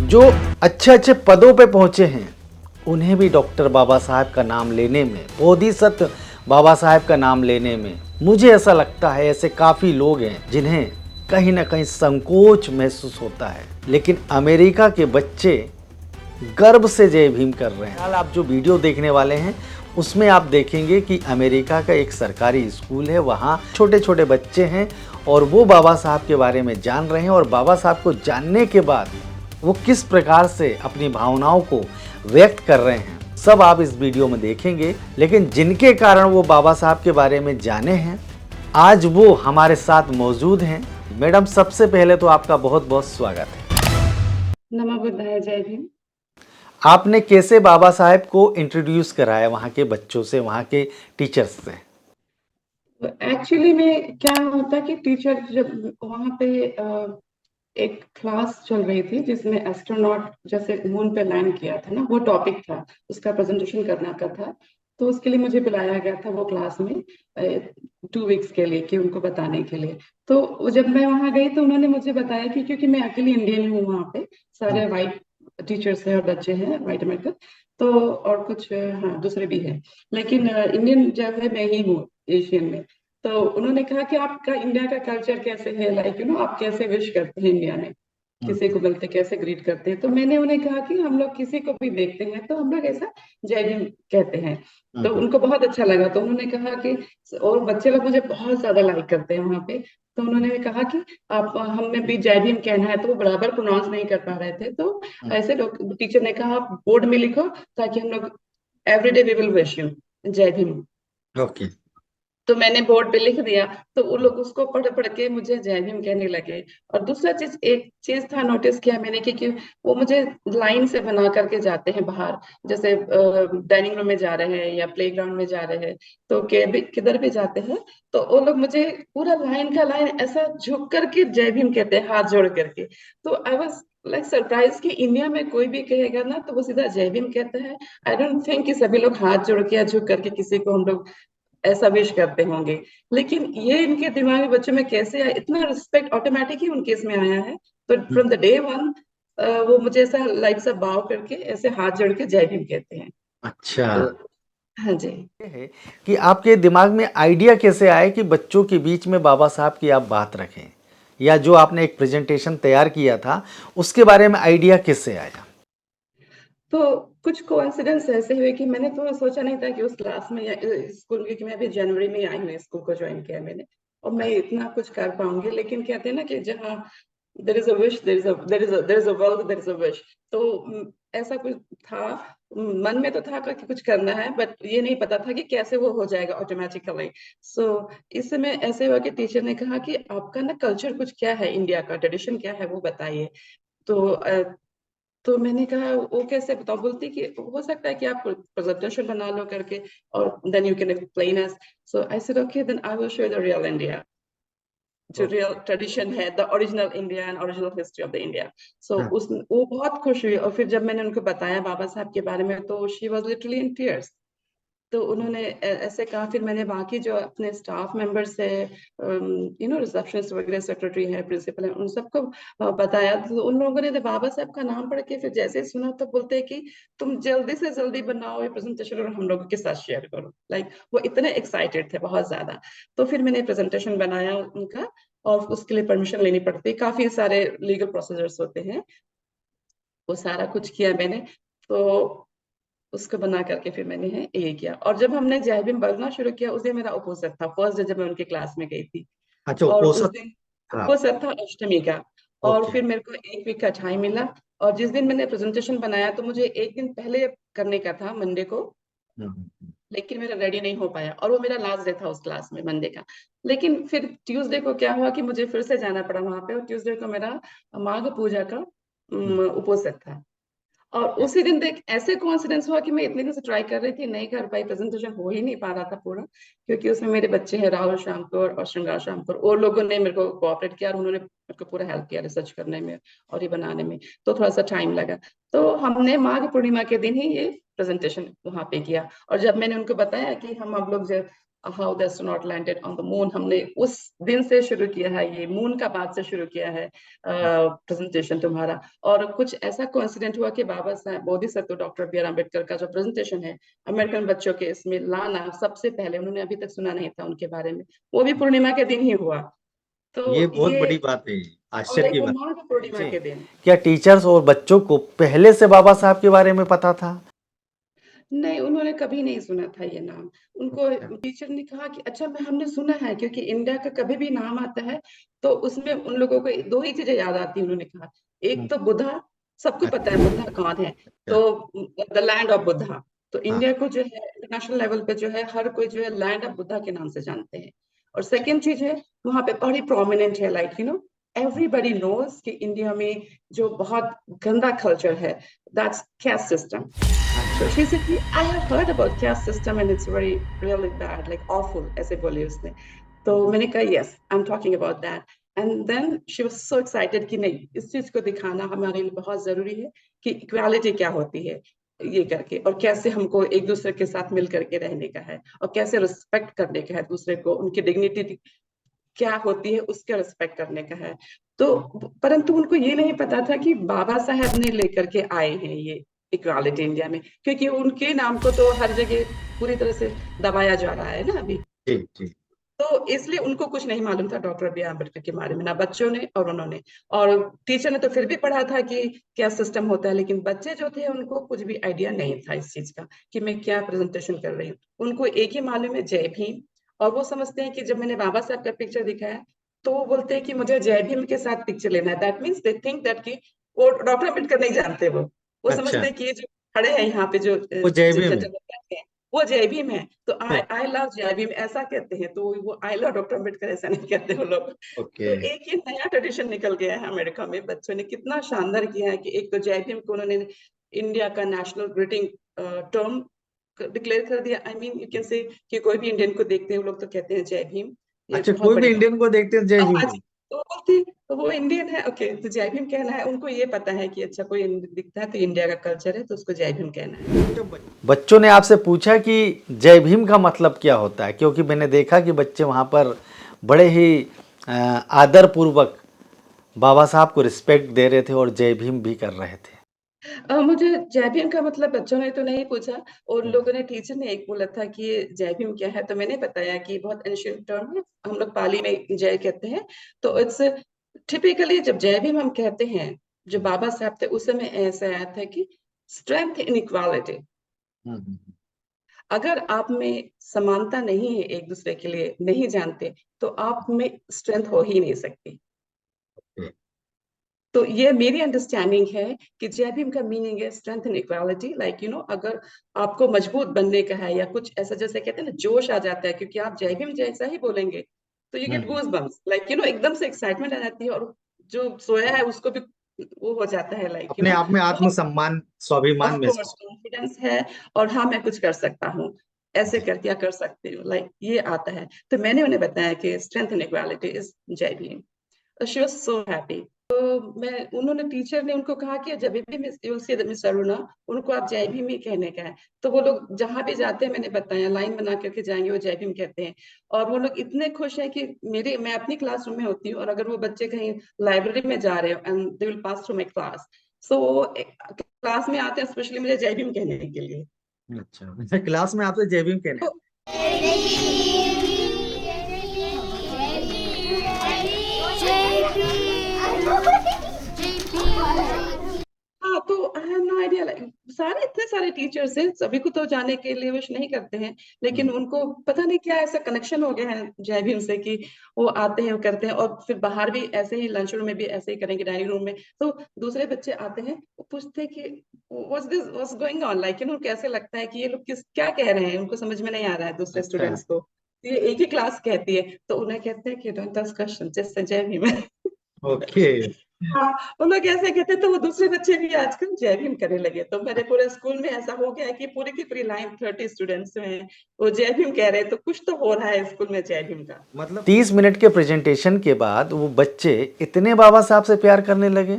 जो अच्छे अच्छे पदों पे पहुंचे हैं उन्हें भी डॉक्टर बाबा साहब का नाम लेने में, बोधिसत्व बाबा साहब का नाम लेने में, मुझे ऐसा लगता है ऐसे काफ़ी लोग हैं जिन्हें कहीं ना कहीं संकोच महसूस होता है। लेकिन अमेरिका के बच्चे गर्व से जय भीम कर रहे हैं। आप जो वीडियो देखने वाले हैं उसमें आप देखेंगे कि अमेरिका का एक सरकारी स्कूल है, वहाँ छोटे छोटे बच्चे हैं और वो बाबा साहब के बारे में जान रहे हैं, और बाबा साहब को जानने के बाद वो किस प्रकार से अपनी भावनाओं को व्यक्त कर रहे हैं, सब आप इस वीडियो में देखेंगे। लेकिन जिनके कारण वो बाबा साहब के बारे में जाने हैं, आज वो हमारे साथ मौजूद हैं। मैडम, सबसे पहले तो आपका बहुत बहुत स्वागत है। नमो बुद्धाय, जय भीम। आपने कैसे बाबा साहब को इंट्रोड्यूस कराया वहाँ के बच्चों से, वहाँ के टीचर्स से? एक्चुअली में क्या होता कि टीचर जब वहाँ पे एक क्लास चल रही थी जिसमें एस्ट्रोनॉट जैसे मून पे लैंड किया था ना, वो टॉपिक था, उसका प्रेजेंटेशन करना का था। तो उसके लिए मुझे बुलाया गया था वो क्लास में 2 वीक्स के लिए, कि उनको बताने के लिए। तो जब मैं वहाँ गई तो उन्होंने मुझे बताया कि क्योंकि मैं अकेली इंडियन हूँ वहाँ पे, सारे वाइट टीचर्स हैं और बच्चे हैं वाइट अमेरिकन, तो और कुछ हाँ दूसरे भी हैं, लेकिन इंडियन जो है मैं ही हूँ एशियन में। तो उन्होंने कहा कि आपका इंडिया का कल्चर कैसे है, लाइक आप कैसे विश करते हैं इंडिया में, किसी को मिलते कैसे ग्रीट करते हैं। तो मैंने उन्हें कहा कि हम लोग किसी को भी देखते हैं तो हम लोग ऐसा जय भीम कहते हैं। तो उनको बहुत अच्छा लगा, तो उन्होंने कहा कि, और बच्चे लोग मुझे बहुत ज्यादा लाइक करते हैं वहाँ पे। तो उन्होंने कहा कि आप हमें भी जय भीम कहना है, तो वो बराबर प्रोनाउंस नहीं कर पा रहे थे। तो ऐसे लोग, टीचर ने कहा आप बोर्ड में लिखो ताकि हम लोग everyday we will wish you Jai Bhim. Okay. तो मैंने बोर्ड पे लिख दिया, तो वो लोग उसको पढ़ पढ़ के मुझे जय भीम कहने लगे। और दूसरा चीज, एक चीज था नोटिस किया मैंने कि वो मुझे लाइन से बना करके जाते हैं बाहर, जैसे डाइनिंग रूम में जा रहे हैं या प्लेग्राउंड में जा रहे हैं, तो किधर भी जाते हैं तो वो लोग मुझे पूरा लाइन का लाइन ऐसा झुक करके जय भीम कहते हैं, हाथ जोड़ करके। तो आई वॉज लाइक सरप्राइज कि इंडिया में कोई भी कहेगा ना तो वो सीधा जय भीम कहता है। आई डोंट थिंक कि सभी लोग हाथ जोड़ के या झुक करके किसी को हम लोग ऐसा विश करते होंगे। लेकिन ये इनके दिमाग में, बच्चों में कैसे आया, इतना रिस्पेक्ट ऑटोमेटिक ही उनके इसमें आया है। तो फ्रॉम द डे वन वो मुझे ऐसा लाइक सा बाव करके ऐसे हाथ जोड़ के जय भीम कहते हैं। अच्छा, तो हाँ जी। ये है कि आपके दिमाग में आइडिया कैसे आए कि बच्चों के बीच में बाबा साहब की आप बात रखें, या जो आपने एक प्रेजेंटेशन तैयार किया था उसके बारे में आइडिया कैसे आया? तो कुछ कोइंसिडेंस ऐसे हुए कि मैंने तो सोचा नहीं था कि उस क्लास में या स्कूल में, कि मैं अभी जनवरी में आई हूँ, स्कूल को ज्वाइन किया मैंने, और मैं इतना कुछ कर पाऊंगी। लेकिन कहते हैं ना कि जहाँ there is a wish, there is a world, there is a wish. तो ऐसा कुछ था, मन में तो था कि कुछ करना है, बट ये नहीं पता था कि कैसे वो हो जाएगा ऑटोमेटिकली। सो इस समय ऐसे हुआ कि टीचर ने कहा कि आपका ना कल्चर कुछ क्या है, इंडिया का ट्रेडिशन क्या है वो बताइए। तो तो मैंने कहा वो कैसे बताओ, बोलती कि हो सकता है कि आप प्रेजेंटेशन बना लो करके, और then you can explain us. So I said okay, then I will show the real India, जो रियल ट्रेडिशन है, the original India and original history of the India. So हाँ। उस वो बहुत खुश हुई, और फिर जब मैंने उनको बताया बाबा साहब के बारे में तो she was literally in tears. तो उन्होंने ऐसे कहा। फिर मैंने बाकी जो अपने स्टाफ मेंबर्स है, रिसेप्शनिस्ट वगैरह, सेक्रेटरी है, प्रिंसिपल है, उन सबको बताया। तो उन लोगों ने बाबा साहब का नाम पढ़ के फिर जैसे ही सुना तो बोलते हैं कि तुम जल्दी से जल्दी बनाओ ये प्रेजेंटेशन और हम लोगों के साथ शेयर करो। लाइक वो इतने एक्साइटेड थे बहुत ज्यादा। तो फिर मैंने प्रेजेंटेशन बनाया उनका, और उसके लिए परमिशन लेनी पड़ती है, काफी सारे लीगल प्रोसीजर्स होते हैं, वो सारा कुछ किया मैंने। तो उसको बना करके फिर मैंने है ये किया। और जब हमने जय भीम बोलना शुरू किया, उस दिन मेरा उपवास था, फर्स्ट डे जब मैं उनके क्लास में गई थी। अच्छा, और वो उस सब दिन था। उपवास था अष्टमी का। और ओके। फिर मेरे को 1 वीक का टाइम मिला। और जिस दिन मैंने प्रेजेंटेशन बनाया तो मुझे एक दिन पहले करने का था, मंडे को, लेकिन मेरा रेडी नहीं हो पाया, और वो मेरा लास्ट डे था उस क्लास में, मंडे का। लेकिन फिर ट्यूसडे को क्या हुआ कि मुझे फिर से जाना पड़ा वहां पे, और ट्यूसडे को मेरा माघ पूजा का उपवास था। और उसी दिन देख ऐसे कॉन्फिडेंस हुआ कि मैं इतने दिन से ट्राई कर रही थी, नहीं कर पाई, प्रेजेंटेशन हो ही नहीं पा रहा था पूरा, क्योंकि उसमें मेरे बच्चे हैं राहुल श्यामपुर और श्रृंगार श्यामपुर, और लोगों ने मेरे को कोऑपरेट किया और उन्होंने मेरे को पूरा हेल्प किया रिसर्च करने में और ये बनाने में। तो थोड़ा सा टाइम लगा। तो हमने माघ पूर्णिमा के दिन ही ये प्रेजेंटेशन वहां पे किया। और जब मैंने उनको बताया कि हम अब लोग how the astronaut landed on the moon, हमने उस दिन से शुरू किया है, ये मून का बात से शुरू किया है प्रेजेंटेशन तुम्हारा। और कुछ ऐसा कोइंसिडेंट हुआ कि Baba Saheb Bodhisattva doctor B R Ambedkar का जो प्रेजेंटेशन है अमेरिकन बच्चों के इसमें लाना, सबसे पहले उन्होंने अभी तक सुना नहीं था उनके बारे में, वो भी पूर्णिमा के दिन ही हुआ। ये तो बहुत ये बड़ी बात है, और आश्चर्य एक की वो बात माघ पूर्णिमा जी। के दिन। क्या टीचर्स और बच्चों को पहले से बाबा साहब के बारे में पता था? नहीं, उन्होंने कभी नहीं सुना था ये नाम। उनको टीचर ने कहा कि अच्छा मैं हमने सुना है, क्योंकि इंडिया का कभी भी नाम आता है तो उसमें उन लोगों को दो ही चीजें याद आती हैं, उन्होंने कहा। एक तो बुद्धा, सबको पता है बुद्धा कौन है, अच्छा। तो द लैंड ऑफ बुद्धा। तो हाँ। इंडिया को जो है इंटरनेशनल लेवल पे जो है हर कोई जो है लैंड ऑफ बुद्धा के नाम से जानते हैं। और अच्छा। सेकेंड चीज है, वहां पे बड़ी प्रोमिनेंट है, लाइक एवरीबडी नोज कि इंडिया में जो बहुत गंदा कल्चर है, दैट्स कैस्ट सिस्टम। So अच्छा। she said, I have heard about caste system and it's very really bad, like awful, ऐसे बोली उसने। तो मैंने कहा yes, I'm talking about that. And then she was so excited कि नहीं, इस चीज को दिखाना हमारे लिए बहुत जरूरी है कि इक्वालिटी क्या होती है, ये करके, और कैसे हमको एक दूसरे के साथ मिल करके रहने का है, और कैसे रिस्पेक्ट करने का है दूसरे को, उनकी डिग्निटी क्या होती है उसके रिस्पेक्ट करने का है। तो परंतु उनको ये नहीं पता था कि बाबा साहब ने लेकर के आए हैं ये इक्वालिटी इंडिया में, क्योंकि उनके नाम को तो हर जगह पूरी तरह से दबाया जा रहा है ना अभी। जी जी। तो इसलिए उनको कुछ नहीं मालूम था डॉक्टर बी आर अम्बेडकर के बारे में, ना बच्चों ने और उन्होंने। और टीचर ने तो फिर भी पढ़ा था कि क्या सिस्टम होता है, लेकिन बच्चे जो थे उनको कुछ भी आइडिया नहीं था इस चीज का कि मैं क्या प्रेजेंटेशन कर रही हूँ। उनको एक ही मालूम है, जय भीम। और वो समझते हैं कि जब मैंने बाबा साहब का पिक्चर दिखाया तो वो बोलते हैं कि मुझे जय भीम के साथ पिक्चर लेना है। That means they think that कि वो डॉक्टर अम्बेडकर नहीं जानते, वो अच्छा। समझते हैं कि ये जो खड़े हैं यहाँ पे जो वो जय भीम है। बैठे हैं वो जय भीम है। तो आई आई लव जय भीम ऐसा कहते हैं, तो वो आई लव डॉक्टर अम्बेडकर ऐसा नहीं कहते वो लोग। ओके। तो एक ये नया ट्रेडिशन निकल गया है अमेरिका में, बच्चों ने कितना शानदार किया है कि एक तो जय भीम को उन्होंने इंडिया का नेशनल ग्रीटिंग टर्म डिक्लेयर कर दिया। आई मीन यू कैन से कि कोई भी इंडियन को देखते हैं वो लोग तो कहते हैं जय भीम, ये अच्छा, बहुत कोई भी बड़ी इंडियन को देखते हैं जय बात। भीम हाँ को? जी। तो वो बोलते तो वो इंडियन है, ओके, तो जय भीम कहना है उनको, ये पता है कि अच्छा कोई दिखता है तो इंडिया का कल्चर है तो उसको जय भीम कहना है। बच्चों ने आपसे पूछा कि जय भीम का मतलब क्या होता है? क्योंकि मैंने देखा कि बच्चे वहाँ पर बड़े ही आदर पूर्वक बाबा साहब को रिस्पेक्ट दे रहे थे और जय भीम भी कर रहे थे। मुझे जय भीम का मतलब बच्चों ने तो नहीं पूछा, और लोगों ने, टीचर ने एक बोला था कि ये जय भीम क्या है, तो मैंने बताया कि बहुत एंशिएंट टर्म है, हम लोग पाली में जय कहते हैं। तो इट्स टिपिकली जब जय भीम हम कहते हैं, जो बाबा साहब थे उस समय ऐसा आया था कि स्ट्रेंथ इन इक्वालिटी। हम्म। अगर आप में समानता नहीं है, एक दूसरे के लिए नहीं जानते, तो आप में स्ट्रेंथ हो ही नहीं सकती। तो ये मेरी अंडरस्टैंडिंग है कि जय भीम का मीनिंग है स्ट्रेंथ एंड इक्वालिटी, लाइक अगर आपको मजबूत बनने का है या कुछ ऐसा, जैसे कहते हैं ना जोश आ जाता है, क्योंकि आप जय भीम जैसा ही बोलेंगे तो you get hmm. Goosebumps, like एकदम से एक्साइटमेंट आ जाती है, और जो सोया है उसको भी वो हो जाता है, लाइक अपने आप में तो आत्मसम्मान, स्वाभिमान ऑफ कोर्स महसूस। कॉन्फिडेंस है, और हाँ मैं कुछ कर सकता हूँ, ऐसे जी। कर क्या कर सकती हूँ, लाइक ये आता है। तो मैंने उन्हें बताया कि स्ट्रेंथ एंड इक्वालिटी इज जय Bhim. She was so happy. तो मैं उन्होंने टीचर ने उनको कहा कि जब भी मिस अरुणा, उनको आप जय भीम ही कहने का है। तो वो लोग जहां भी जाते हैं, मैंने बताया लाइन बना करके जाएंगे, वो जय भीम कहते हैं। और वो लोग इतने खुश हैं कि मैं अपनी क्लासरूम में होती हूँ, और अगर वो बच्चे कहीं लाइब्रेरी में जा रहे हो and they will pass through my class, so वो क्लास में आते हैं स्पेशली मुझे जय भीम कहने के लिए। अच्छा, क्लास में आपसे जय भीम कहने? तो हाँ, तो I have no idea, like सारे इतने सारे टीचर्स हैं, सभी को तो जाने के लिए विश नहीं करते हैं, लेकिन उनको पता नहीं क्या ऐसा कनेक्शन हो गया है जय भीम से कि वो आते हैं, वो करते हैं, और फिर बाहर भी ऐसे ही लंच रूम में भी ऐसे ही करेंगे, डाइनिंग रूम में। तो दूसरे बच्चे आते हैं, वो पूछते हैं कि व्हाट्स गोइंग ऑन, लाइक कैसे लगता है कि ये लोग क्या कह रहे हैं, उनको समझ में नहीं आ रहा है दूसरे अच्छा। स्टूडेंट्स को। तो ये एक ही क्लास कहती है, तो उन्हें कहते हैं कि डोंट आस्क क्वेश्चन, जस्ट जय भीम। ओके। हाँ, वो लोग ऐसे कहते, तो वो दूसरे बच्चे भी आजकल जय भीम करने लगे। तो मेरे पूरे स्कूल में ऐसा हो गया है कि पूरी की पूरी लाइन 30 स्टूडेंट्स में वो जय भीम कह रहे हैं, तो कुछ तो हो रहा है स्कूल में जय भीम का। मतलब 30 मिनट के प्रेजेंटेशन के बाद वो बच्चे इतने बाबा साहब से प्यार करने लगे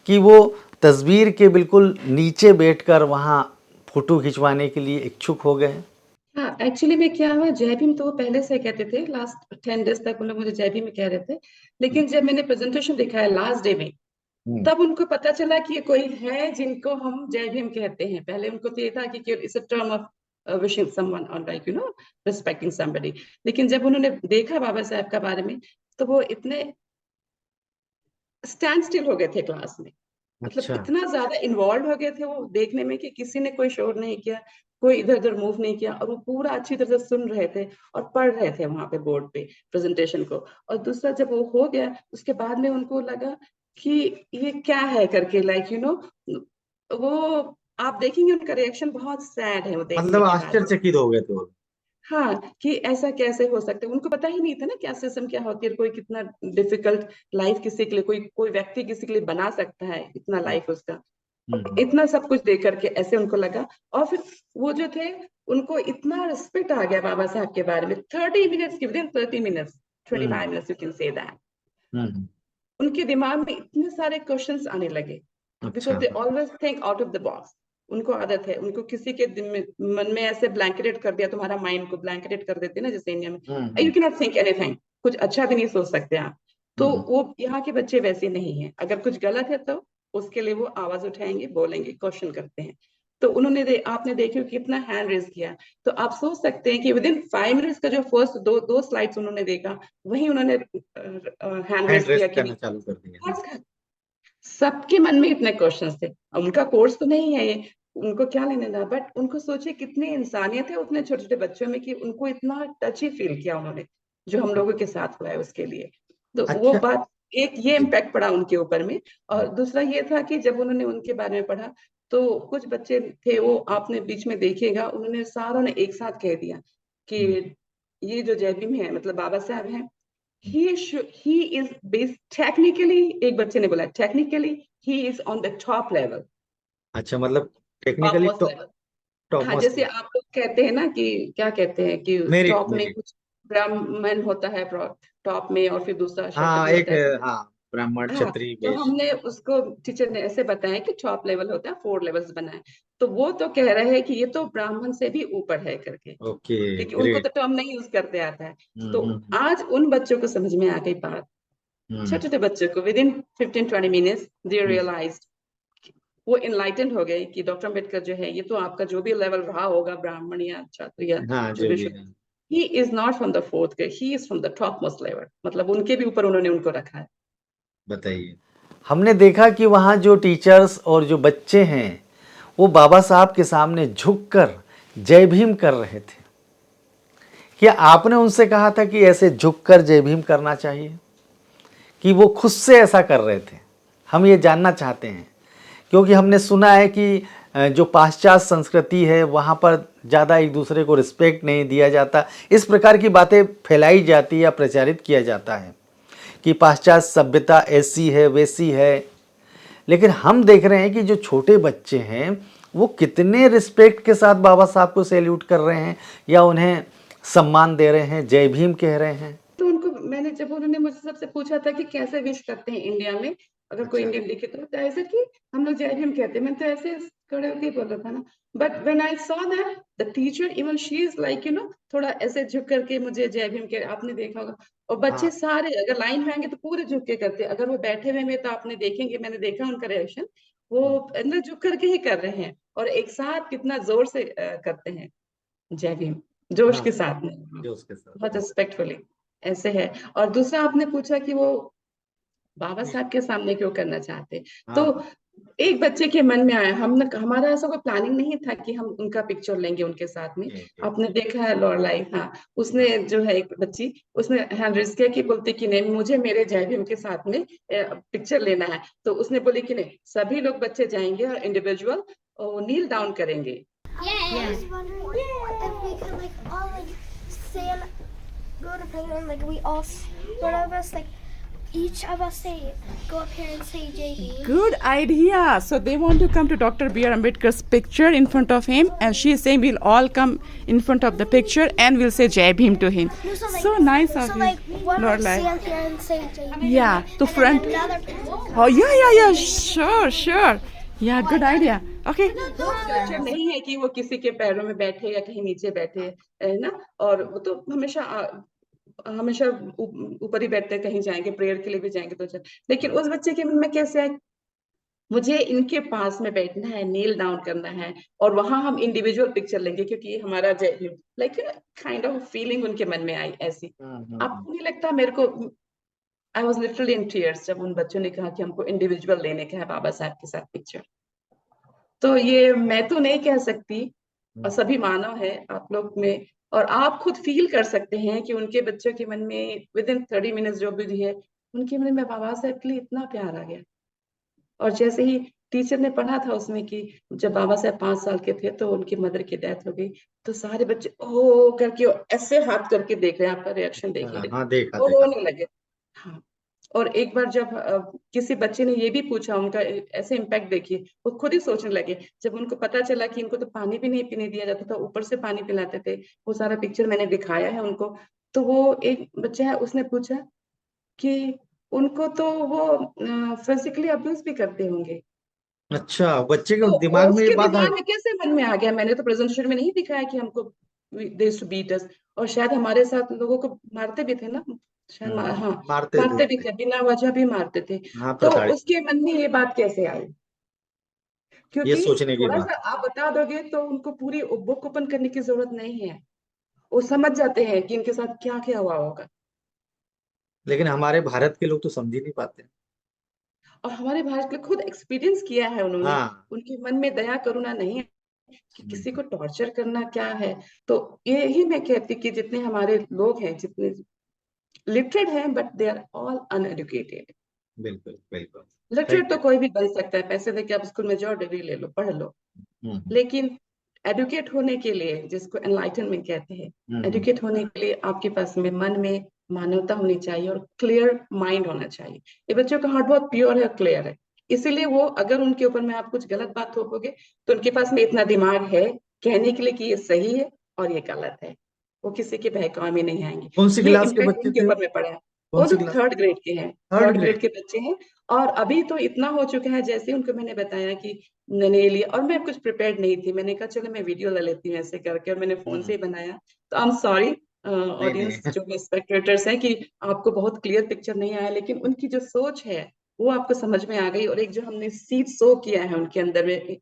कि वो तस्वीर के बिल्कुल नीचे बैठकर वहाँ फोटो खिंचवाने के लिए इच्छुक हो गए। हाँ, एक्चुअली में क्या हुआ, जय भीम तो वो पहले से कहते थे, लास्ट 10 डेज तक उन लोग मुझे जय भीम कह रहे थे। लेकिन जब मैंने प्रेजेंटेशन दिखाया लास्ट डे में, हम्म, तब उनको पता चला कि ये कोई है जिनको हम जय भीम कहते हैं। पहले उनको तो ये था कि it's a term of wishing someone और लाइक रिस्पेक्टिंग समबडी। लेकिन जब उन्होंने देखा बाबा साहब का बारे में, तो वो इतने स्टैंड स्टिल हो गए थे क्लास में। मतलब अच्छा। इतना ज्यादा इन्वॉल्व हो गए थे वो देखने में कि किसी ने कोई शोर नहीं किया, कोई इधर उधर मूव नहीं किया, और वो पूरा अच्छी तरह से सुन रहे थे और पढ़ रहे थे वहां पे बोर्ड पे प्रेजेंटेशन को। और दूसरा, जब वो हो गया उसके बाद में उनको लगा कि ये क्या है करके, लाइक वो आप देखेंगे उनका रिएक्शन बहुत सैड है वो देखने मतलब के बाद। आश्चर्यचकित हो गए थे वो। हाँ, कि ऐसा कैसे हो सकता है, उनको पता ही नहीं था ना क्या सिस्टम क्या होती है, कोई कितना डिफिकल्ट लाइफ किसी के लिए, कोई कोई व्यक्ति किसी के लिए बना सकता है इतना लाइफ उसका। हम्म, इतना सब कुछ देख करके ऐसे उनको लगा। और फिर वो जो थे, उनको इतना रिस्पेक्ट आ गया बाबा साहब के बारे में। 30 minutes, within 30 minutes, twenty hmm, five minutes you can say that, hmm, उनके दिमाग में इतने सारे क्वेश्चंस आने लगे, बिकॉज अच्छा। They always think out of the box. उनको आदत है, उनको किसी के मन में ऐसे ब्लैंकेटेड कर दिया, तुम्हारा माइंड को ब्लैंकेटेड कर देते हैं ना जैसे इंडिया में, hmm, you cannot think anything, कुछ अच्छा भी नहीं सोच सकते आप। तो हम्म, वो यहाँ के बच्चे वैसे नहीं है, अगर कुछ गलत है तो उसके लिए वो आवाज उठाएंगे, बोलेंगे, क्वेश्चन करते हैं। तो उन्होंने आपने देखिए कितना हैंड रेज किया। तो आप सोच सकते हैं कि विद इन 5 मिनट्स का जो फर्स्ट दो दो स्लाइड्स उन्होंने देखा, वही उन्होंने हैंड हैंड रेज किया रेस्ट कि करना चालू कर दिया। सबके मन में इतने क्वेश्चंस थे। उनका कोर्स तो नहीं है ये, उनको क्या लेने था, बट उनको सोचे कितनी इंसानियत है उतने छोटे छोटे बच्चों में कि उनको इतना टच ही फील किया उन्होंने, जो हम लोगों के साथ हुआ है उसके लिए। तो वो अच्छा। बात, एक ये जी। इम्पैक्ट पड़ा उनके ऊपर में। और दूसरा ये था कि जब उन्होंने उनके बारे में पढ़ा, तो कुछ बच्चे थे, वो आपने बीच में देखिएगा, उन्होंने सारों ने एक साथ कह दिया कि हम्म, ये जो जय भीम है, मतलब बाबा साहब हैं, he is based technically, एक बच्चे ने बोला technically he is on the top level, अच्छा, मतलब top technically most top, level। Top हाँ, मोस्ट। जैसे आप लोग कहते हैं ना कि क्या कहते हैं कि मेरिट टॉप में मेरिट। कुछ ब्राह्मण होता है टॉप में, और फिर दूसरा हाँ, क्षत्रिय एक, होता है। हाँ, ब्राह्मण हाँ, क्षत्रिय तो वैश्य। हमने उसको, टीचर ने ऐसे बताया कि टॉप लेवल होता है, 4 लेवल्स बनाए। तो वो तो कह रहे हैं कि ये तो ब्राह्मण से भी ऊपर है करके, ओके। क्योंकि उनको तो ग्रेट। टर्म नहीं यूज करते आता है। हम्म, तो आज उन बच्चों को समझ में आ गई बात, हम्म, छोटे छोटे बच्चों को, within 15-20 minutes they hmm, realised, वो इनलाइटेंड हो गए कि डॉक्टर अम्बेडकर जो है, ये तो आपका जो भी लेवल रहा होगा, ब्राह्मण या छात्र या हाँ, जो जो भी, भी है। He is not from the fourth grade, he is from the top most level, मतलब उनके भी ऊपर उन्होंने उनको रखा है। बताइए। हमने देखा कि वहाँ जो टीचर्स और जो बच्चे हैं वो बाबा साहब के सामने झुककर जय भीम कर रहे थे। क्या आपने उनसे कहा था कि ऐसे झुककर जय भीम करना चाहिए, कि वो खुद से ऐसा कर रहे थे? हम ये जानना चाहते हैं, क्योंकि हमने सुना है कि जो पाश्चात्य संस्कृति है वहाँ पर ज़्यादा एक दूसरे को रिस्पेक्ट नहीं दिया जाता, इस प्रकार की बातें फैलाई जाती या प्रचारित किया जाता है कि पाश्चात्य सभ्यता ऐसी है वैसी है। लेकिन हम देख रहे हैं कि जो छोटे बच्चे हैं वो कितने रिस्पेक्ट के साथ बाबा साहब को सैल्यूट कर रहे हैं या उन्हें सम्मान दे रहे हैं, जय भीम कह रहे हैं। तो उनको मैंने, जब उन्होंने मुझसे सबसे पूछा था कि कैसे विश करते हैं इंडिया में, अगर कोई अच्छा। इंडियन दिखे तो ऐसे कि हम लोग जय भीम कहते हैं, मैंने तो ऐसे खड़े होकर बोला था ना। But when I saw that the teacher, even she is like थोड़ा ऐसे झुक करके मुझे जय भीम के, आपने देखा होगा। और बच्चे हाँ। सारे अगर लाइन में आएंगे तो पूरे झुक के करते हैं, अगर वो बैठे हुए में तो आपने देखेंगे, मैंने देखा उनका रिएक्शन, वो अंदर झुक करके ही कर रहे हैं, और एक साथ कितना जोर से करते हैं जय भीम, जोश हाँ, के साथ में, जो उसके साथ। बहुत रिस्पेक्टफुली ऐसे है। और दूसरा आपने पूछा कि वो बाबा साहब के सामने क्यों करना चाहते, तो हाँ। एक बच्चे के मन में आया, हमारा ऐसा कोई प्लानिंग नहीं था कि हम उनका पिक्चर लेंगे उनके साथ में। ओके। आपने देखा है लॉरलाई, हाँ, उसने जो है एक बच्ची, उसने हैंड रेज किया कि बोलती कि नहीं, मुझे मेरे जय भीम के साथ में पिक्चर लेना है। तो उसने बोली कि नहीं, सभी लोग बच्चे जाएंगे और इंडिविजुअल नील डाउन करेंगे। I was wondering if we could like all like stand, go to prayer and like we all, one of us like each of us say, go up here and say Jai Bhim. Good idea. So they want to come to Dr. B.R. Ambedkar's picture in front of him, and she is saying we'll all come in front of the picture and we'll say Jai Bhim to him. No, So nice of so you. like one Lord like Lai. stand here and say Jai Bhim. Yeah, to And front. then another person. Oh yeah, sure. Yeah, good idea. Okay. Culture नहीं है कि वो किसी के पैरों में बैठे या कहीं नीचे बैठे, है ना। और वो तो हमेशा हमेशा ऊपर ही बैठते हैं, कहीं जाएंगे प्रेयर के लिए भी जाएंगे तो लेकिन उस बच्चे के मन में कैसे आए, मुझे इनके पास में बैठना है, नील डाउन करना है, और वहां हम इंडिविजुअल पिक्चर लेंगे क्योंकि ये हमारा लाइक काइंड ऑफ फीलिंग उनके मन में आई ऐसी। आपको नहीं लगता? मेरे को I was literally in tears जब उन बच्चों ने कहा कि हमको इंडिविजुअल लेने का है बाबा साहब के साथ पिक्चर। तो ये मैं तो नहीं कह सकती, और सभी मानव है आप लोग में, और आप खुद फील कर सकते हैं कि उनके बच्चों के मन में विद इन 30 मिनट्स जो भी है, उनके मन में बाबा साहब के लिए इतना प्यार आ गया। और जैसे ही टीचर ने पढ़ा था उसमें कि जब बाबा साहब 5 साल के थे तो उनकी मदर की डेथ हो गई, तो सारे बच्चे ओ करके ऐसे हाथ करके देख रहे हैं, आपका रिएक्शन देखिए, हाँ, देखा वो देखा। रोने लगे। हाँ। और एक बार जब किसी बच्चे ने ये भी पूछा, उनका ऐसे इम्पैक्ट देखिए, वो खुद ही सोचने लगे जब उनको पता चला कि इनको तो पानी भी नहीं पीने दिया जाता था, ऊपर से पानी पिलाते थे। वो सारा पिक्चर मैंने दिखाया है उनको। तो वो एक बच्चा है, उसने पूछा कि उनको तो वो फिजिकली अब्यूज भी करते होंगे। अच्छा, बच्चे के तो दिमाग में ये उसके बात आ दिमाग में कैसे मन में आ गया? मैंने तो प्रेजेंटेशन में नहीं दिखाया कि हमको दे टू बीट अस, और शायद हमारे साथ लोगों को मारते भी थे ना, शायद हाँ, मारते मारते भी थे। थे, बिना वजह भी मारते थे। हाँ, तो प्रताड़ित। उसके मन में ये बात कैसे आई? ये क्योंकि सोचने की थोड़ा बात। सा आप बता दोगे तो उनको पूरी बुक ओपन करने की जरूरत नहीं है, वो समझ जाते हैं कि इनके साथ क्या क्या हुआ होगा। लेकिन हमारे भारत के लोग तो समझ ही नहीं पाते। और हमारे भारत के खुद एक्सपीरियंस किया है उन्होंने, हाँ। उनके मन में दया करुणा नहीं है कि किसी बिल्कुल। को टॉर्चर करना क्या है। तो यही मैं कहती कि जितने हमारे लोग हैं, जितने लिटरेट हैं, but they are all uneducated. बिल्कुल बिल्कुल। सही लिटरेट तो कह। कोई भी बन सकता है, पैसे देके आप स्कूल में जाओ, डिग्री ले लो, पढ़ लो। हम्म लेकिन एडुकेट होने के लिए, जिसको एनलाइटनमेंट कहते हैं, हम्म एडुकेट होने के लिए आपके पास में मन में मानवता होनी चाहिए और क्लियर माइंड होना चाहिए। ये बच्चों का हार्ट बहुत प्योर है और क्लियर है, इसीलिए वो अगर उनके ऊपर में आप कुछ गलत बात थोपोगे तो उनके पास में इतना दिमाग है कहने के लिए कि ये सही है और ये गलत है, वो किसी के बहकावे में नहीं आएंगे। कौन सी ये क्लास के इम्पैक्ट बच्चे उनके थे वो? ऊपर में पड़ा है। वो कौन सी लोग क्लास? 3rd ग्रेड के हैं, थर्ड 3rd ग्रेड ग्रेड। के बच्चे हैं। और अभी तो इतना हो चुका है, जैसे ही उनको मैंने बताया कि मैंने ये लिया, और मैं कुछ प्रिपेयर्ड नहीं थी, मैंने कहा चलो मैं वीडियो ले लेती हूँ ऐसे करके, और मैंने फोन से ही बनाया। तो आई एम सॉरी नहीं ऑडियंस, नहीं। जो भी स्पेक्टेटर्स हैं, कि आपको बहुत क्लियर पिक्चर नहीं आया, लेकिन उनकी जो सोच है वो आपको समझ में आ गई। और एक जो हमने सीड सो किया है उनके अंदर में,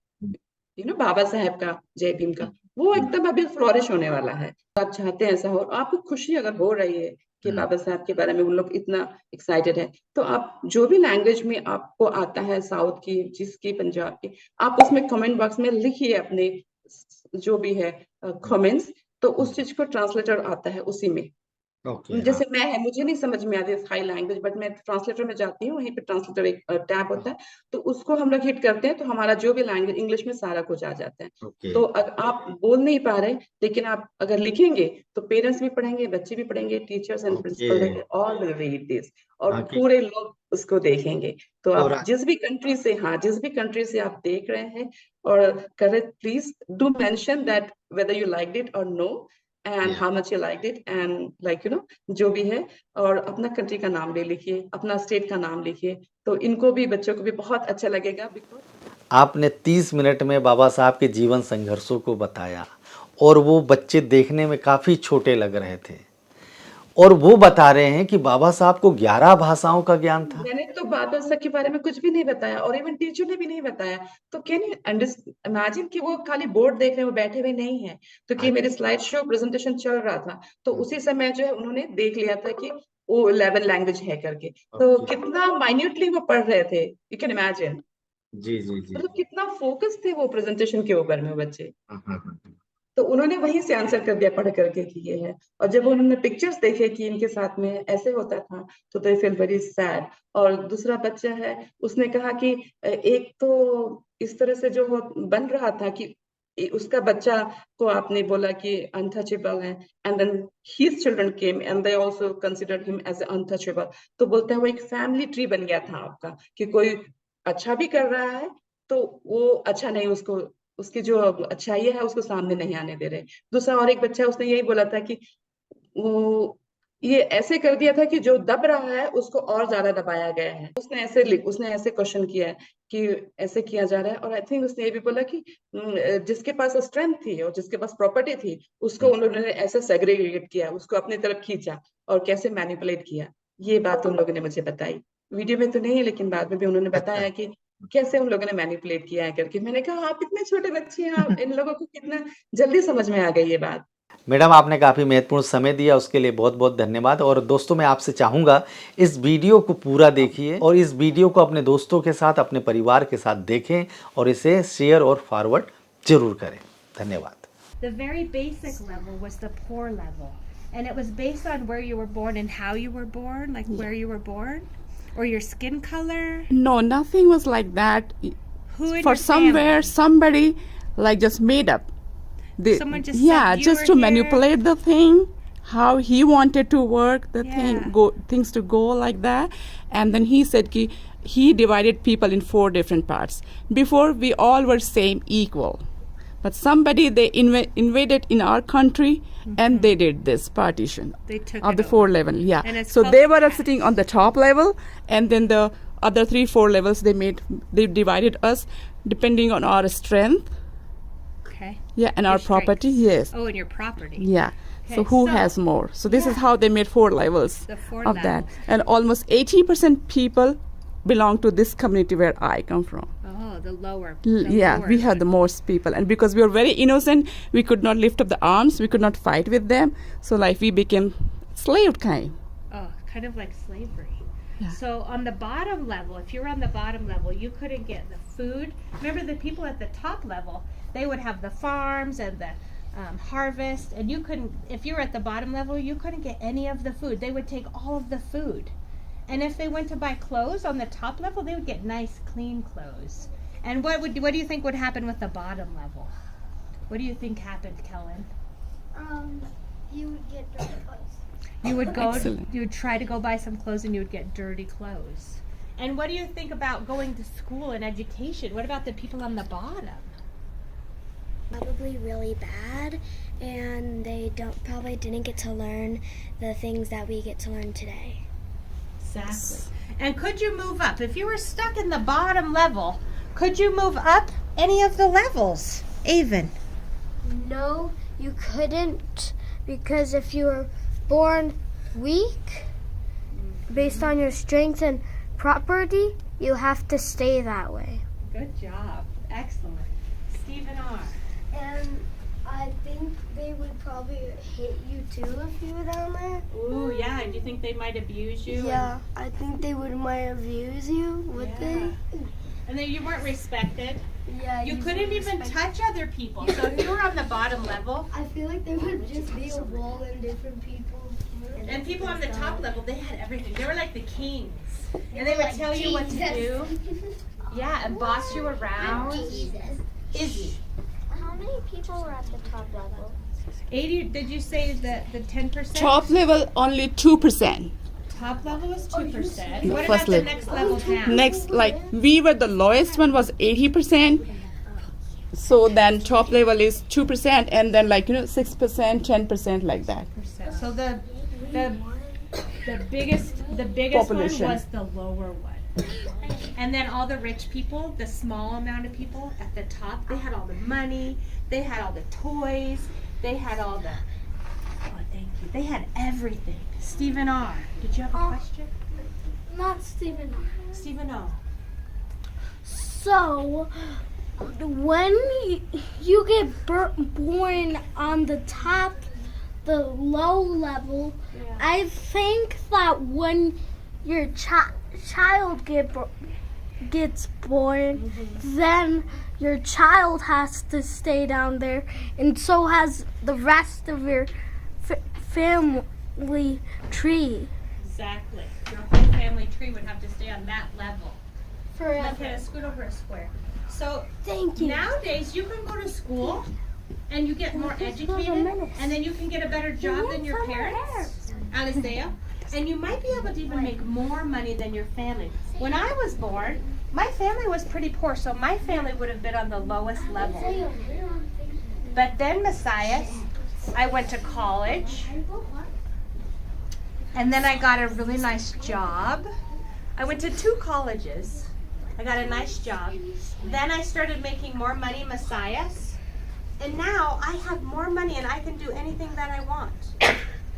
बाबा साहेब का, जय भीम का, वो एकदम अभी फ्लोरिश होने वाला है। तो आप चाहते हैं ऐसा हो, आपको खुशी अगर हो रही है कि बाबा साहब के बारे में उन लोग इतना एक्साइटेड है, तो आप जो भी लैंग्वेज में आपको आता है, साउथ की, जिसकी, पंजाब की, आप उसमें कमेंट बॉक्स में लिखिए अपने जो भी है कमेंट्स। तो उस चीज को ट्रांसलेटर आता है उसी में। ओके। हाँ। जैसे मैं है, मुझे नहीं समझ में आती थाई लैंग्वेज, बट मैं ट्रांसलेटर में जाती हूँ, वहीं पे ट्रांसलेटर एक टैब होता है, तो उसको हम लोग हिट करते हैं तो हमारा जो भी लैंग्वेज, इंग्लिश में सारा कुछ आ जाता है। ओके। तो अगर आप बोल नहीं पा रहे, लेकिन आप अगर लिखेंगे तो पेरेंट्स भी पढ़ेंगे, बच्चे भी पढ़ेंगे, teachers and okay. Principal all will read this, और हाँ कि पूरे लोग उसको देखेंगे। तो और आप जिस भी कंट्री से, हाँ, जिस भी कंट्री से आप देख रहे हैं और कर रहे, please do mention that whether you like it और नो, एंड या how much you like it, and like जो भी है। और अपना कंट्री का नाम ले लिखिए, अपना स्टेट का नाम लिखिए, तो इनको भी, बच्चों को भी बहुत अच्छा लगेगा। बिकॉज आपने 30 मिनट में बाबा साहब के जीवन संघर्षों को बताया, और वो बच्चे देखने में काफ़ी छोटे लग रहे थे, और वो बता रहे हैं कि बाबा साहब को 11 भाषाओं का ज्ञान था। मैंने तो बाबा साहब के बारे में कुछ भी नहीं बताया, और इवन टीचर ने भी नहीं बताया। तो कैन यू इमेजिन कि वो खाली बोर्ड देख रहे हैं, वो बैठे हुए नहीं है। तो कि मेरे स्लाइड शो प्रेजेंटेशन चल रहा था, तो उसी समय जो है उन्होंने देख लिया था कि वो 11 लैंग्वेज है करके। तो ओके। कितना माइन्यूटली वो पढ़ रहे थे, यू कैन इमेजिन। जी जी जी मतलब जी। कितना फोकस थे वो प्रेजेंटेशन के ऊपर में बच्चे। हाँ हाँ हाँ। तो उन्होंने वहीं से आंसर कर दिया पढ़ करके कि ये है। और जब उन्होंने पिक्चर्स देखे कि इनके साथ में ऐसे होता था, तो दे फील वेरी सैड। और दूसरा बच्चा है, उसने कहा कि एक तो इस तरह से जो बन रहा था कि उसका बच्चा को आपने बोला कि अनटचेबल है, and then his children came and they also considered him as untouchable. तो बोलता है वो एक फैमिली ट्री बन गया था आपका, कि कोई अच्छा भी कर रहा है तो वो अच्छा नहीं, उसको, उसकी जो अच्छाई है उसको सामने नहीं आने दे रहे। दूसरा और एक बच्चा, उसने यही बोला था कि वो ये ऐसे कर दिया था कि जो दब रहा है उसको और ज्यादा दबाया गया है। उसने ऐसे क्वेश्चन किया है कि ऐसे किया जा रहा है। और आई थिंक उसने ये भी बोला कि जिसके पास स्ट्रेंथ थी और जिसके पास प्रॉपर्टी थी उसको उन्होंने ऐसे सेग्रीगेट किया, उसको अपनी तरफ खींचा और कैसे मैनिपुलेट किया। ये बात उन लोगों ने मुझे बताई। वीडियो में तो नहीं है लेकिन बाद में भी उन्होंने बताया कि कैसे उन लोगों ने मैनिपुलेट किया है करके। मैंने कहा आप इतने छोटे बच्चे हैं, आप इन लोगों को कितना जल्दी समझ में आ गई ये बात। मैडम आपने काफ़ी महत्वपूर्ण समय दिया, उसके लिए बहुत बहुत धन्यवाद। और दोस्तों मैं आपसे चाहूँगा इस वीडियो को पूरा देखिए और इस वीडियो को अपने दोस्तों के साथ, अपने परिवार के साथ देखें और इसे शेयर और फॉरवर्ड जरूर करें। धन्यवाद। The very basic level was the poor level. And it was based on where you were born and how you were born, like where you were born, or your skin color. No, nothing was like that. Who in For your somewhere, family? somebody like just made up. Someone just yeah, said you just were to here. manipulate the thing, how he wanted to work the thing, Yeah. things to go like that. And then he said he divided people in 4 different parts. Before we all were same, equal. But somebody they invaded in our country and they did this partition They took of it the 4 over. level. Yeah. And it's So called they were caste. sitting on the top level, and then the other 3-4 levels they divided us depending on our strength. Okay. Yeah, and our Your property. strengths. Yes. Oh, and your property. Yeah. So Okay, who so- has more? So this is how they made 4 levels The 4 of that, levels. and almost 80% people belong to this community where I come from. Oh, the lower. Yeah, we had the most people, and because we were very innocent, we could not lift up the arms. We could not fight with them. So like we became slave kind. Oh, kind of like slavery. Yeah. So on the bottom level, if you were on the bottom level, you couldn't get the food. Remember, the people at the top level, they would have the farms and the harvest, and you couldn't. If you were at the bottom level, you couldn't get any of the food. They would take all of the food. And if they went to buy clothes on the top level, they would get nice, clean clothes. And what do you think would happen with the bottom level? What do you think happened, Kellen? You would get dirty clothes. You would go. Excellent. You would try to go buy some clothes, and you would get dirty clothes. And what do you think about going to school and education? What about the people on the bottom? Probably really bad, and they probably didn't get to learn the things that we get to learn today. Exactly. And could you move up if you were stuck in the bottom level? Could you move up any of the levels, Avon? No, you couldn't, because if you were born weak, based on your strength and property, you have to stay that way. Good job. Excellent. Stephen R. And I think they would probably hit you too if you were down there. Ooh, yeah. Do you think they might abuse you? Yeah, I think they might abuse you, would Yeah. And then you weren't respected. they? Yeah. You couldn't even touch other people. So if you were on the bottom level, I feel like there would just be a wall and different people. and people on the top level, they had everything. They were like the kings. And they would tell you what to do. Yeah, and boss you around. Izzy. How many people were at the top level? 80, did you say that the 10%? Top level only 2%. Top level was 2%. The What first about the level. next level down? Next, like we were the lowest one was 80%. So then top level is 2%, and then 6%, 10% like that. So the biggest Population. one was the lower one. And then all the rich people, the small amount of people at the top, they had all the money, they had all the toys, they had all the thank you. They had everything. Stephen R. Did you have a question? Not Stephen. Stephen O. So, when you get born on the top, the low level, I think that when your child gets born, then your child has to stay down there, and so has the rest of your family tree. Exactly. Your whole family tree would have to stay on that level. Forever. Okay, scoot over a square. So Thank you. nowadays you can go to school and you get more educated, and then you can get a better job than your parents, Alisea, and you might be able to even make more money than your family. When I was born, my family was pretty poor, so my family would have been on the lowest level. But then, Messiah, I went to college, And then I got a really nice job. I went to 2 colleges. I got a nice job. Then I started making more money, Messiahs. And now I have more money and I can do anything that I want.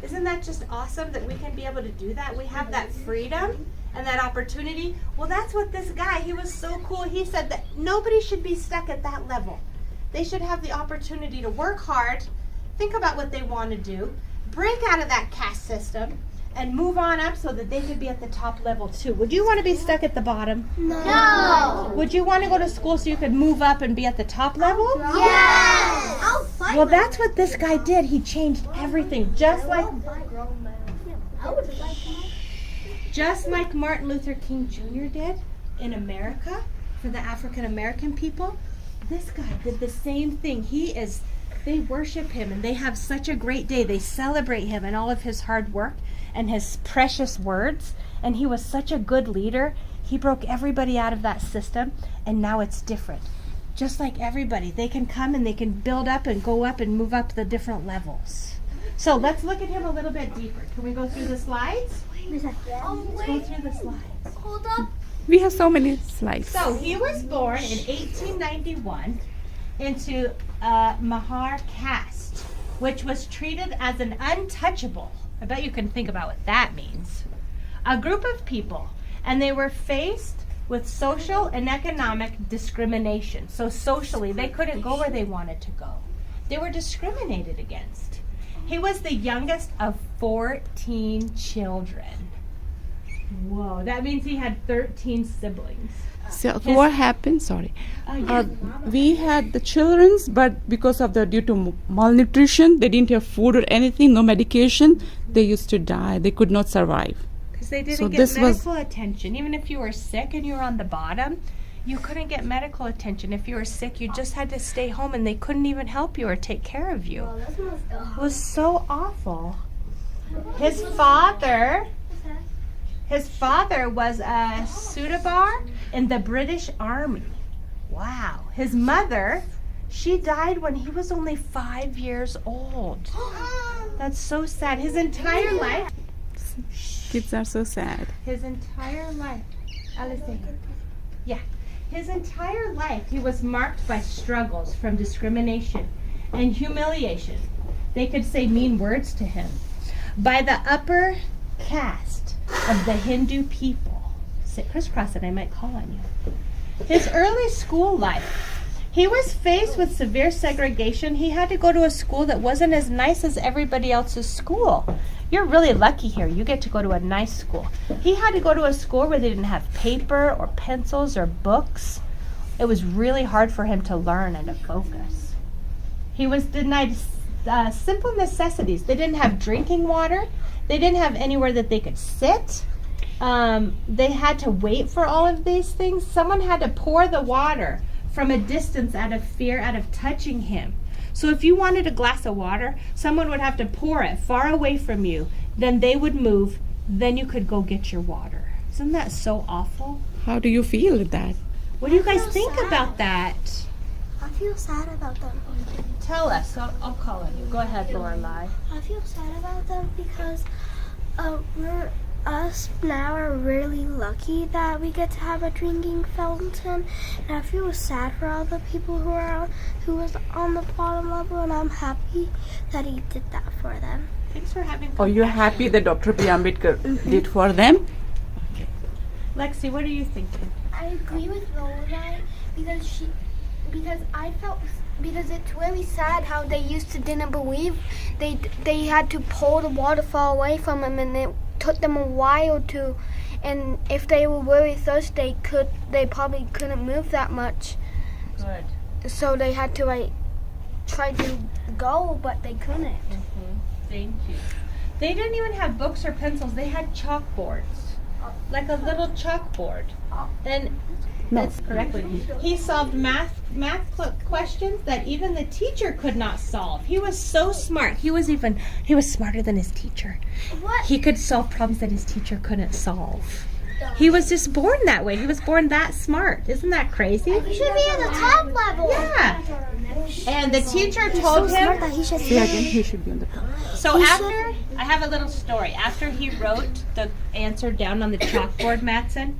Isn't that just awesome that we can be able to do that? We have that freedom and that opportunity. Well, that's what this guy, he was so cool. He said that nobody should be stuck at that level. They should have the opportunity to work hard, think about what they want to do, break out of that caste system, and move on up so that they could be at the top level too. Would you want to be stuck at the bottom? No. Would you want to go to school so you could move up and be at the top level? Yes. I'll fight. Well, that's what this guy did. He changed everything, just like Martin Luther King Jr. did in America for the African American people. This guy did the same thing. They worship him and they have such a great day. They celebrate him and all of his hard work and his precious words. And he was such a good leader. He broke everybody out of that system and now it's different. Just like everybody, they can come and they can build up and go up and move up the different levels. So let's look at him a little bit deeper. Can we go through the slides? Let's go through the slides. Hold up. We have so many slides. So he was born in 1891 into a Mahar caste, which was treated as an untouchable. I bet you can think about what that means. A group of people, and they were faced with social and economic discrimination. So socially, they couldn't go where they wanted to go. They were discriminated against. He was the youngest of 14 children. Whoa, that means he had 13 siblings. So what happened? Sorry. We had the children's, but because of due to malnutrition, they didn't have food or anything, no medication. They used to die. They could not survive. Because they didn't So get this was- medical attention. Even if you were sick and you were on the bottom, you couldn't get medical attention. If you were sick, you just had to stay home and they couldn't even help you or take care of you. It was so awful. His father was a Sudabar in the British Army. Wow. His mother, she died when he was only 5 years old. That's so sad. His entire life. Kids are so sad. His entire life. Yeah. His entire life, he was marked by struggles from discrimination and humiliation. They could say mean words to him by the upper caste of the Hindu people. Sit crisscross and I might call on you. His early school life. He was faced with severe segregation. He had to go to a school that wasn't as nice as everybody else's school. You're really lucky here. You get to go to a nice school. He had to go to a school where they didn't have paper or pencils or books. It was really hard for him to learn and to focus. He was denied simple necessities. They didn't have drinking water. They didn't have anywhere that they could sit. They had to wait for all of these things. Someone had to pour the water from a distance out of fear, out of touching him. So if you wanted a glass of water, someone would have to pour it far away from you. Then they would move. Then you could go get your water. Isn't that so awful? How do you feel with that? What do you guys think about that? I feel sad about them. Tell us. I'll call on you. Go ahead, Lorelai. I feel sad about them because us now are really lucky that we get to have a drinking fountain, and I feel sad for all the people who was on the bottom level, and I'm happy that he did that for them. Thanks for having Are you happy that Dr. B. Ambedkar did for them? Lexi, what are you thinking? I agree with Lorelai because it's really sad how they used to didn't believe they had to pull the water far away from them, and it took them a while to, and if they were really thirsty they probably couldn't move that much, Good. so they had to try to go, but they couldn't. Thank you. They didn't even have books or pencils. They had chalkboards, like a little chalkboard. And that's correctly. He solved math questions that even the teacher could not solve. He was so smart. He was smarter than his teacher. What? He could solve problems that his teacher couldn't solve. He was just born that way. He was born that smart. Isn't that crazy? You should be at the top level. Yeah. And the teacher told him. Say again, he should be on the top. So after, I have a little story. After he wrote the answer down on the chalkboard, Matson,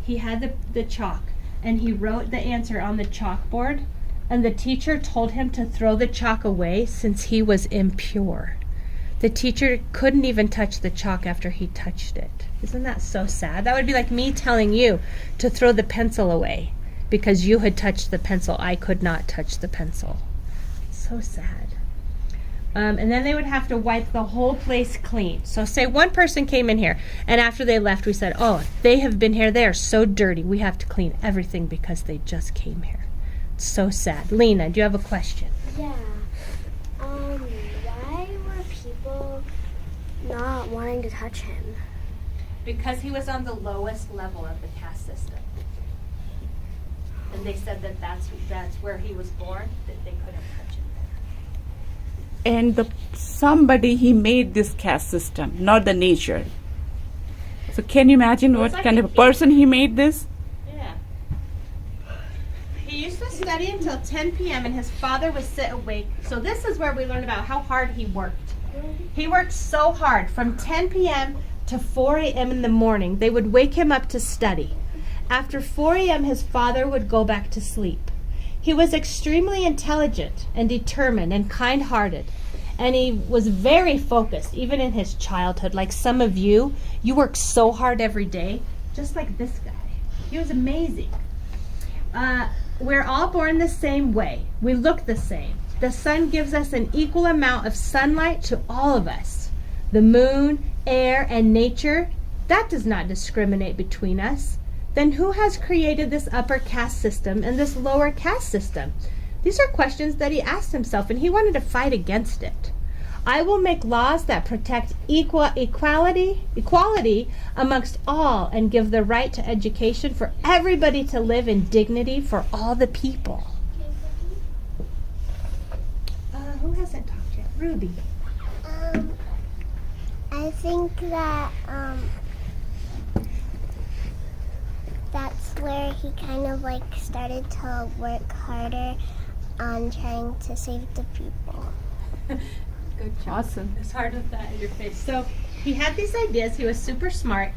he had the chalk, and he wrote the answer on the chalkboard, and the teacher told him to throw the chalk away since he was impure. The teacher couldn't even touch the chalk after he touched it. Isn't that so sad? That would be like me telling you to throw the pencil away because you had touched the pencil. I could not touch the pencil. So sad. And then they would have to wipe the whole place clean. So say one person came in here, and after they left, we said, oh, they have been here. They are so dirty. We have to clean everything because they just came here. It's so sad. Lena, do you have a question? Yeah. Why were people not wanting to touch him? Because he was on the lowest level of the caste system. And they said that that's where he was born, that they couldn't touch him there. And somebody, he made this caste system, not the nature. So can you imagine what like kind a of a kid. person he made this? Yeah. He used to study until 10 p.m. and his father would sit awake. So this is where we learn about how hard he worked. He worked so hard from 10 p.m. to 4 a.m. in the morning. They would wake him up to study. After 4 a.m., his father would go back to sleep. He was extremely intelligent and determined and kind-hearted. And he was very focused, even in his childhood. Like some of you, you work so hard every day, just like this guy. He was amazing. We're all born the same way. We look the same. The sun gives us an equal amount of sunlight to all of us. The moon, air, and nature, that does not discriminate between us. Then who has created this upper caste system and this lower caste system? These are questions that he asked himself, and he wanted to fight against it. I will make laws that protect equality amongst all and give the right to education for everybody to live in dignity for all the people. Who hasn't talked yet? Ruby. I think that that's where he kind of like started to work harder on trying to save the people. Good job. Awesome. It's hard with that in your face. So he had these ideas. He was super smart,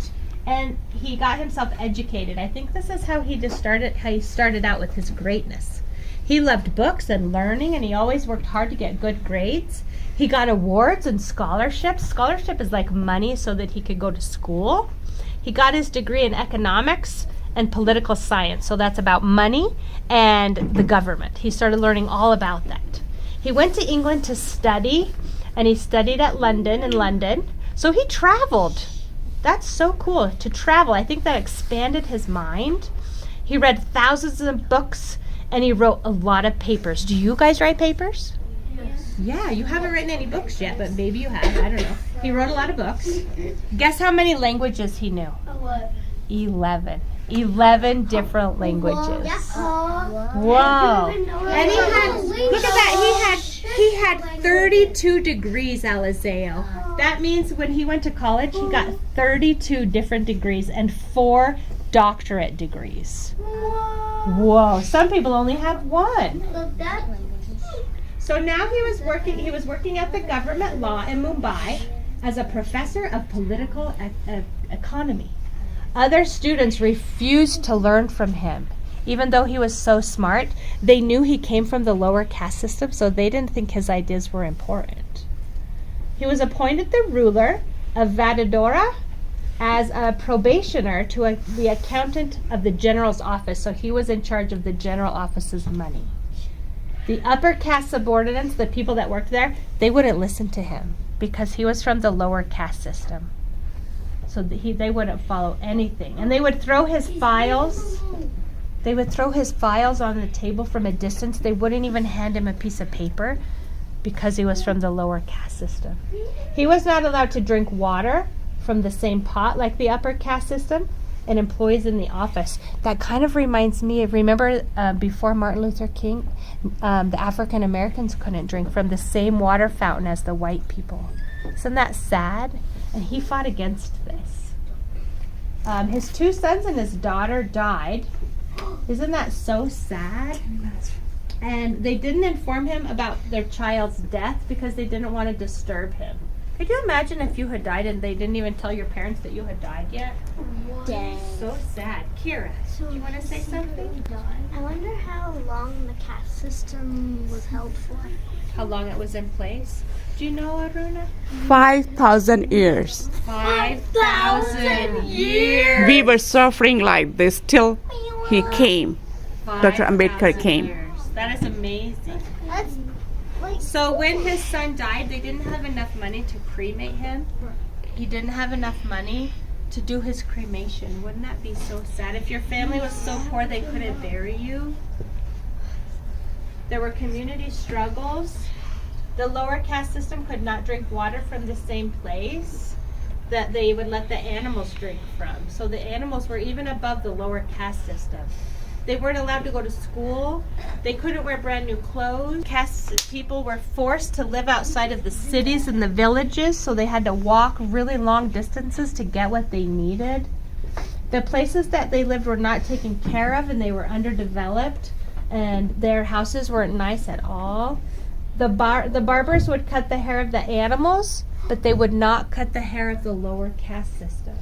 and he got himself educated. I think this is how he started out with his greatness. He loved books and learning, and he always worked hard to get good grades. He got awards and scholarships. Scholarship is like money so that he could go to school. He got his degree in economics and political science. So that's about money and the government. He started learning all about that. He went to England to study, and he studied at London. So he traveled. That's so cool, to travel. I think that expanded his mind. He read thousands of books, and he wrote a lot of papers. Do you guys write papers? Yes. Yeah, you haven't written any books yet, but maybe you have. I don't know. He wrote a lot of books. Guess how many languages he knew? 11. 11 different languages. Whoa. And he had, look at that, he had 32 degrees, Alizeo. That means when he went to college, he got 32 different degrees and 4 doctorate degrees. Whoa, some people only have 1. So now he was working at the government law in Mumbai as a professor of political economy. Other students refused to learn from him. Even though he was so smart, they knew he came from the lower caste system, so they didn't think his ideas were important. He was appointed the ruler of Vadodara as a probationer to the accountant of the general's office, so he was in charge of the general office's money. The upper caste subordinates, the people that worked there, they wouldn't listen to him because he was from the lower caste system. So they wouldn't follow anything. And they would throw his files. They would throw his files on the table from a distance. They wouldn't even hand him a piece of paper because he was from the lower caste system. He was not allowed to drink water from the same pot like the upper caste system and employees in the office. That kind of reminds me of, remember before Martin Luther King, the African Americans couldn't drink from the same water fountain as the white people. Isn't that sad? And he fought against this. His 2 sons and his daughter died. Isn't that so sad? And they didn't inform him about their child's death because they didn't want to disturb him. Could you imagine if you had died and they didn't even tell your parents that you had died yet? Dang. So sad. Kira, do you want to say something? I wonder how long the caste system was held for. How long it was in place? Do you know, Aruna? 5,000 years. 5,000 years. We were suffering like this till he came. Dr. Ambedkar 5,000 came. years. That is amazing. That's like So when his son died, they didn't have enough money to cremate him. He didn't have enough money to do his cremation. Wouldn't that be so sad? If your family was so poor they couldn't bury you. There were community struggles. The lower caste system could not drink water from the same place that they would let the animals drink from. So the animals were even above the lower caste system. They weren't allowed to go to school. They couldn't wear brand new clothes. Caste people were forced to live outside of the cities and the villages, so they had to walk really long distances to get what they needed. The places that they lived were not taken care of and they were underdeveloped, and their houses weren't nice at all. The barbers would cut the hair of the animals, but they would not cut the hair of the lower caste system.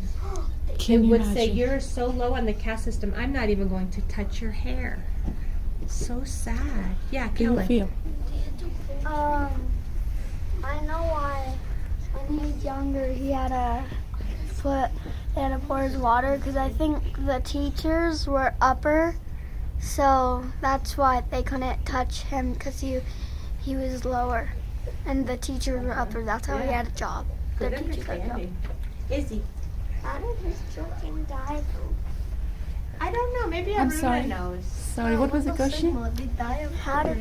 They would say, "You're so low on the caste system, I'm not even going to touch your hair." So sad. Yeah, Do you Kelly. feel? I know why when he was younger he had to pour his water because I think the teachers were upper, so that's why they couldn't touch him because he was lower, and the teachers were upper. That's how he had a job. Good The teachers had a job. understanding. Izzy, How did his children die? I don't know. Maybe I'm Aruna sorry. knows. Sorry, what was the question? How did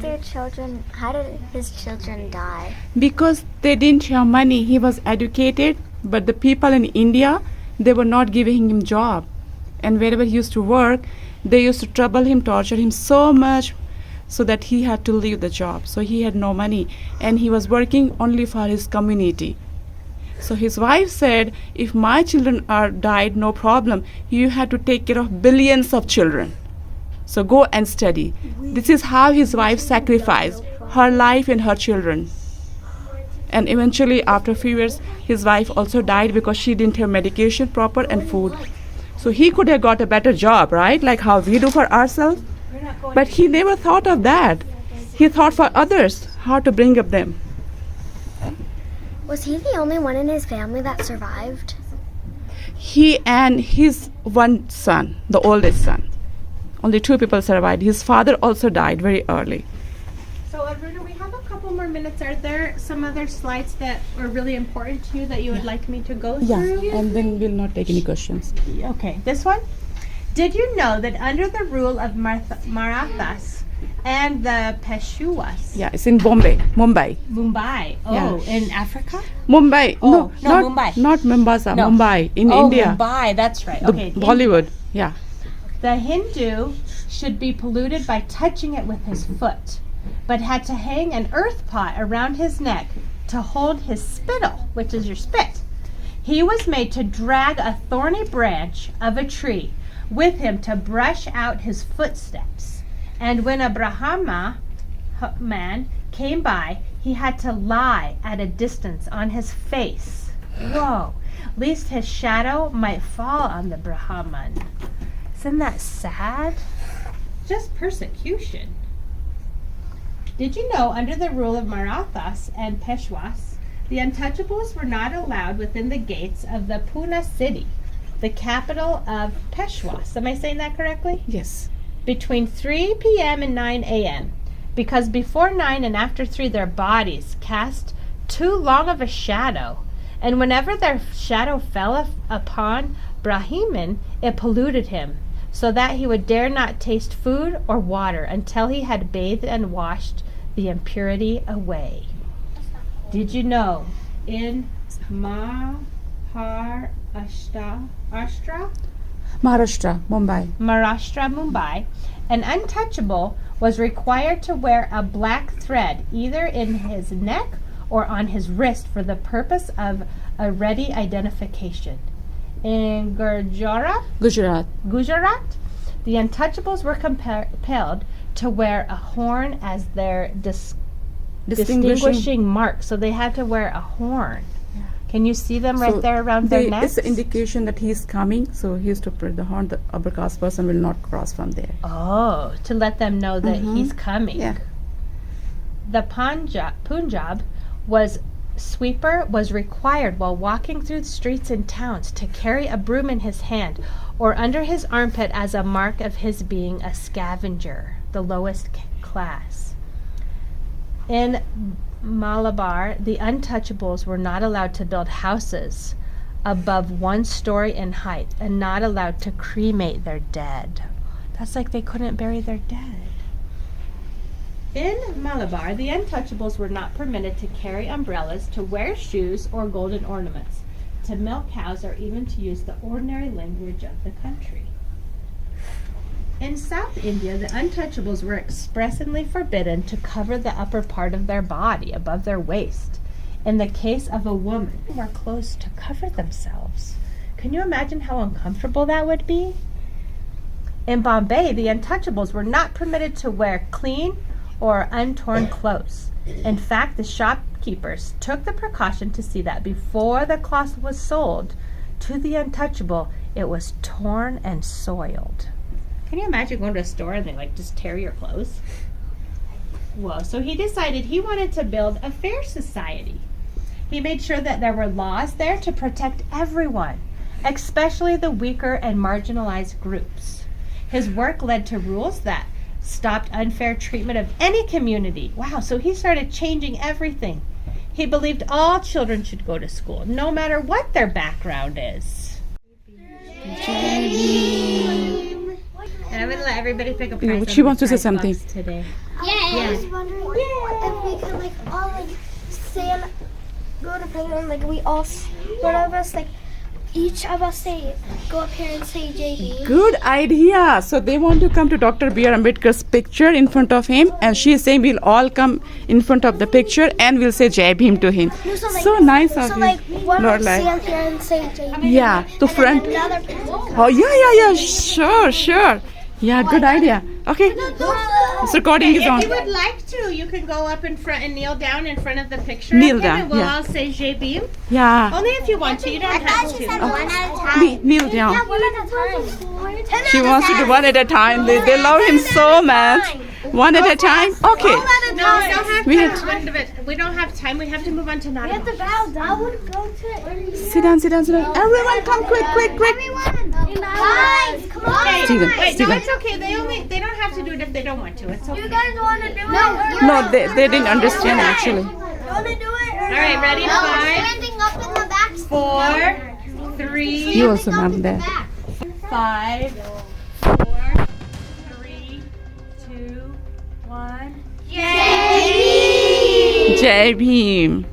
his children die? Because they didn't have money. He was educated, but the people in India, they were not giving him job. And wherever he used to work, they used to trouble him, torture him so much, so that he had to leave the job. So he had no money, and he was working only for his community. So his wife said, if my children are died, no problem. You have to take care of billions of children. So go and study. This is how his wife sacrificed her life and her children. And eventually, after a few years, his wife also died because she didn't have medication proper and food. So he could have got a better job, right? Like how we do for ourselves. But he never thought of that. He thought for others, how to bring up them. Was he the only one in his family that survived? He and his one son, the oldest son. Only 2 people survived. His father also died very early. So, Aruna, we have a couple more minutes. Are there some other slides that are really important to you that you would like me to go through? And then we'll not take any questions. Okay, this one. Did you know that under the rule of Marathas and the Peshwas, Yeah, it's in Mumbai. Mumbai, in Africa? Mumbai. Oh, no, not Mumbai. Not Mombasa, No. Mumbai, in India. Mumbai, that's right. The Okay. Bollywood. Yeah. The Hindu should be polluted by touching it with his foot, but had to hang an earth pot around his neck to hold his spittle, which is your spit. He was made to drag a thorny branch of a tree with him to brush out his footsteps. And when a Brahma man came by, he had to lie at a distance on his face. Whoa, lest his shadow might fall on the Brahman. Isn't that sad? Just persecution. Did you know under the rule of Marathas and Peshwas, the untouchables were not allowed within the gates of the Pune city, the capital of Peshwas? Am I saying that correctly? Yes. Between 3 p.m. and 9 a.m. Because before 9 and after 3 their bodies cast too long of a shadow, and whenever their shadow fell upon Brahman, it polluted him, so that he would dare not taste food or water until he had bathed and washed the impurity away. Did you know in Maharashtra, Maharashtra, Mumbai, an untouchable was required to wear a black thread either in his neck or on his wrist for the purpose of a ready identification. In Gujarat, Gujarat. the untouchables were compelled to wear a horn as their distinguishing mark. So they had to wear a horn. Can you see them right there around their necks? It's the indication that he's coming, so he used to put the horn. The upper caste person will not cross from there. Oh, to let them know that he's coming. Yeah. The Punjab sweeper was required while walking through the streets in towns to carry a broom in his hand or under his armpit as a mark of his being a scavenger, the lowest class. In Malabar, the untouchables were not allowed to build houses above 1 story in height and not allowed to cremate their dead. That's like they couldn't bury their dead. In Malabar, the untouchables were not permitted to carry umbrellas, to wear shoes or golden ornaments, to milk cows, or even to use the ordinary language of the country. In South India, the untouchables were expressly forbidden to cover the upper part of their body above their waist. In the case of a woman, they wore clothes to cover themselves. Can you imagine how uncomfortable that would be? In Bombay, the untouchables were not permitted to wear clean or untorn clothes. In fact, the shopkeepers took the precaution to see that before the cloth was sold to the untouchable, it was torn and soiled. Can you imagine going to a store and they like just tear your clothes? Well, so he decided he wanted to build a fair society. He made sure that there were laws there to protect everyone, especially the weaker and marginalized groups. His work led to rules that stopped unfair treatment of any community. Wow, so he started changing everything. He believed all children should go to school, no matter what their background is. And I'm going to let everybody pick a prize. She wants to say something. Today. I was wondering if we could all stand, go to picture, and we all, one of us, each of us go up here and say JB. Good idea. So they want to come to Dr. B.R. Ambedkar's picture in front of him, and she is saying we'll all come in front of the picture and we'll say Jai Bhim to him. No, So nice of you. one Lord, of us stand here and say JB. Yeah, to front. Another person. Oh, yeah. Sure. Yeah, good idea. Okay. This recording is If on. you would like to, you can go up in front and kneel down in front of the picture. Kneel of him, down, and we'll yeah. all say Jai Bhim. Yeah. Only if you want to. You don't have to. One at a time. Kneel down. One at a time. She wants to do one at a time. They love him so much. One at a time? Okay. No, we don't have We time. have We don't have time. We have to move on to Nana. bow down. I would go to Sit down. Everyone come quick. Everyone. Guys, come on. Steven, Wait, Steven. no, it's okay. They don't have to do it if they don't want to. It's okay. You guys want to do it? No, they didn't understand actually. You want to do it? All right, ready? 5, Standing up in the back. 4, 3, You also mom there. 5, 4, 3, 2, 1. Jai Bhim.